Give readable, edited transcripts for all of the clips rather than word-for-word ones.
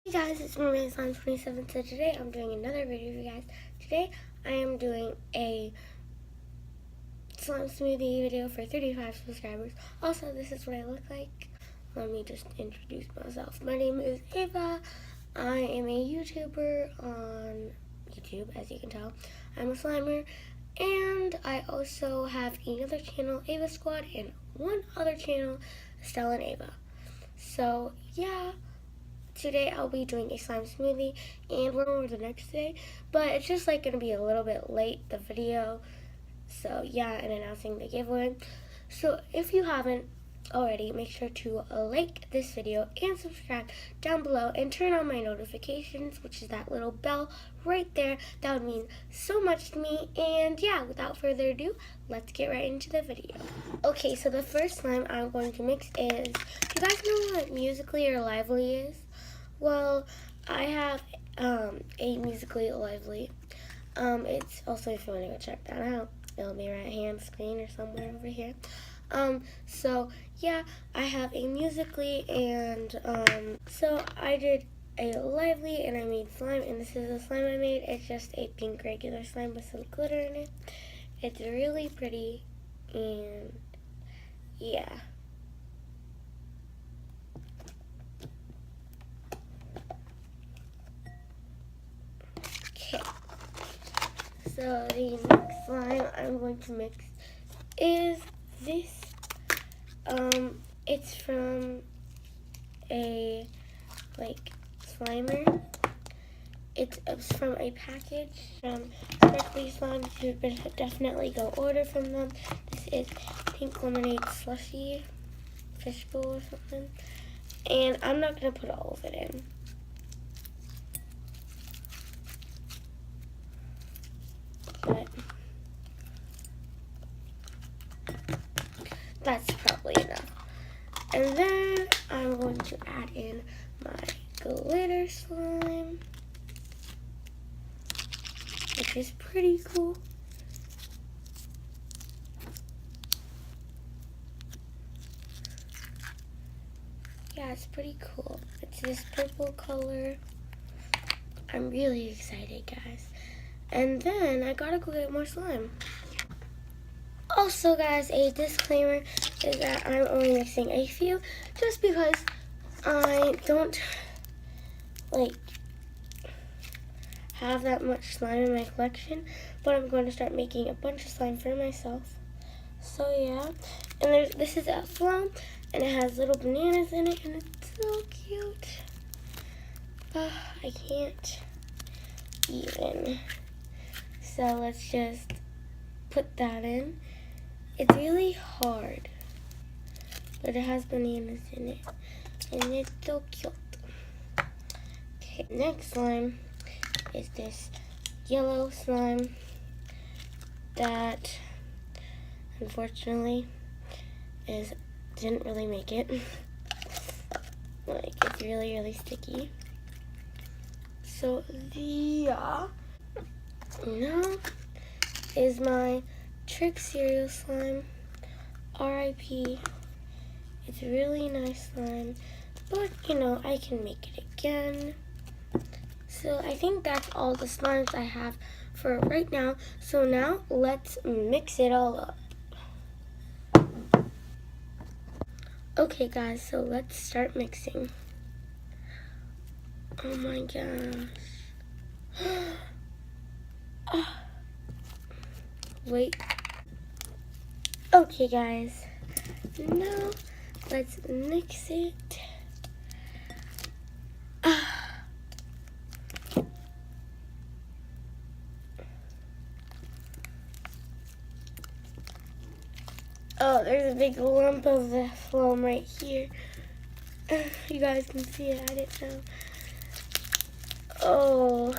Hey guys, it's me, Slime 27. So today I'm doing another video for you guys. Today I am doing a slime smoothie video for 35 subscribers. Also, this is what I look like. Let me just introduce myself. My name is Ava. I am a YouTuber on YouTube, as you can tell. I'm a slimer. And I also have another channel, Ava Squad, and one other channel, Stella and Ava. So, yeah. Today I'll be doing a slime smoothie and we're over the next day, but it's just like gonna be a little bit late, the video. So yeah, and announcing the giveaway. So if you haven't already, make sure to like this video and subscribe down below and turn on my notifications, which is that little bell right there. That would mean so much to me. And yeah, without further ado, let's get right into the video. Okay, so the first slime I'm going to mix is, you guys know what Musically or Lively is? Well, I have a Musically Lively. It's also, if you want to go check that out, it'll be right hand screen or somewhere over here. So yeah, I have a Musically, and so I did a Lively and I made slime, and this is the slime I made. It's just a pink regular slime with some glitter in it. It's really pretty, and yeah. Okay, so the next slime I'm going to mix is this. It's from a, Slimer. It's from a package from Sparkly Slime. You should definitely go order from them. This is Pink Lemonade Slushy Fishbowl or something. And I'm not going to put all of it in. But that's probably enough. And then I'm going to add in my glitter slime, which is pretty cool. Yeah, it's pretty cool. It's this purple color. I'm really excited, guys. And then I gotta go get more slime. Also, guys, a disclaimer is that I'm only mixing a few just because I don't have that much slime in my collection, but I'm going to start making a bunch of slime for myself. So yeah, and this is a flow, and it has little bananas in it, and it's so cute. I can't even. So let's just put that in. It's really hard, but it has bananas in it, and it's so cute. Okay, next slime is this yellow slime that unfortunately didn't really make it. It's really, really sticky. So now is my Trick Cereal slime, R.I.P. It's really nice slime, but you know, I can make it again. So I think that's all the slimes I have for right now. So now let's mix it all up. Okay guys, so let's start mixing. Oh my gosh. Oh. Wait. Okay guys, now let's mix it. Oh, there's a big lump of the foam right here. You guys can see it, I didn't know. Oh.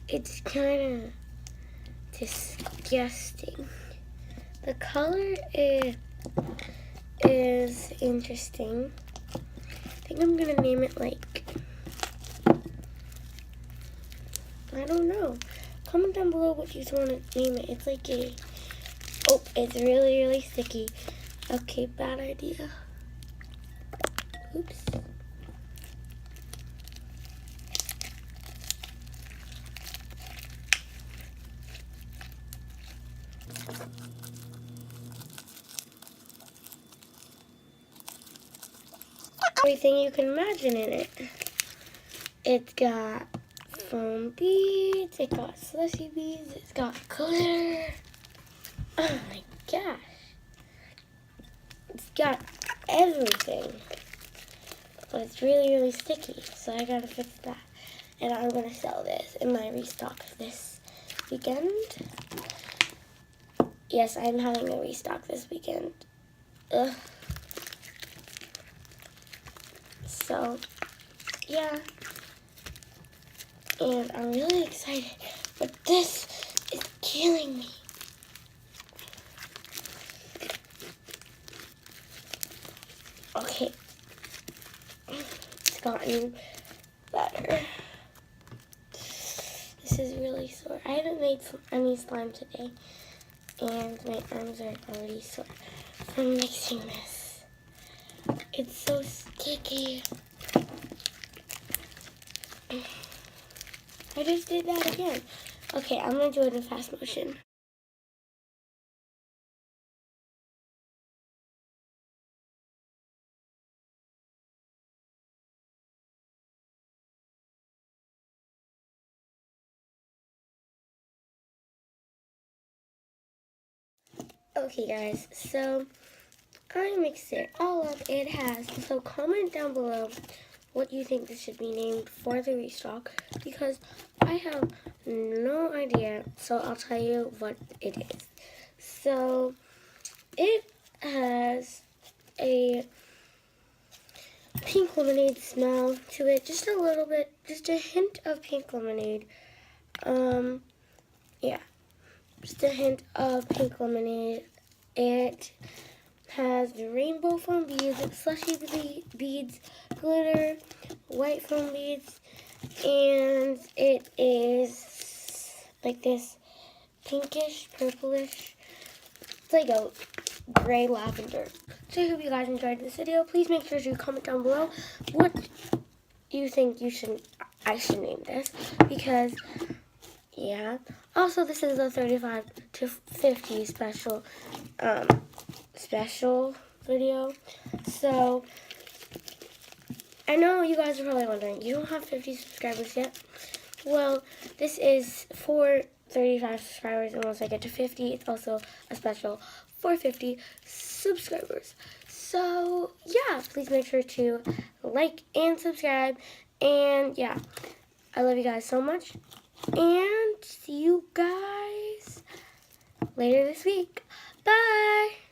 It's kind of disgusting. The color is is interesting. I think I'm gonna name it like, I don't know. Comment down below what you want to name it. It's like a, oh, it's really, really sticky. Okay, bad idea. Oops. Everything you can imagine in it. It's got foam beads, it got slushy beads, it's got glitter. Oh my gosh. It's got everything. But it's really, really sticky, so I gotta fix that. And I'm gonna sell this in my restock this weekend. Yes, I'm having a restock this weekend. Ugh. So, yeah. And I'm really excited, but this is killing me. Okay. It's gotten better. This is really sore. I haven't made any slime today, and my arms are already sore from mixing this. It's so sticky. I just did that again. Okay, I'm gonna do it in fast motion. Okay guys, so I mixed it all up. It has, so comment down below what you think this should be named for the restock, because I have no idea, so I'll tell you what it is. So it has a pink lemonade smell to it, just a little bit, just a hint of pink lemonade. Yeah, just a hint of pink lemonade. It has the rainbow foam beads, slushy beads, glitter, white foam beads, and it is like this pinkish, purplish, it's like a gray lavender. So I hope you guys enjoyed this video. Please make sure to comment down below what you think I should name this, because yeah. Also, this is a 35 to 50 special video. So I know you guys are probably wondering, you don't have 50 subscribers yet? Well, this is for 35 subscribers, and once I get to 50, it's also a special for 50 subscribers. So yeah, please make sure to like and subscribe, and yeah, I love you guys so much, and see you guys later this week. Bye!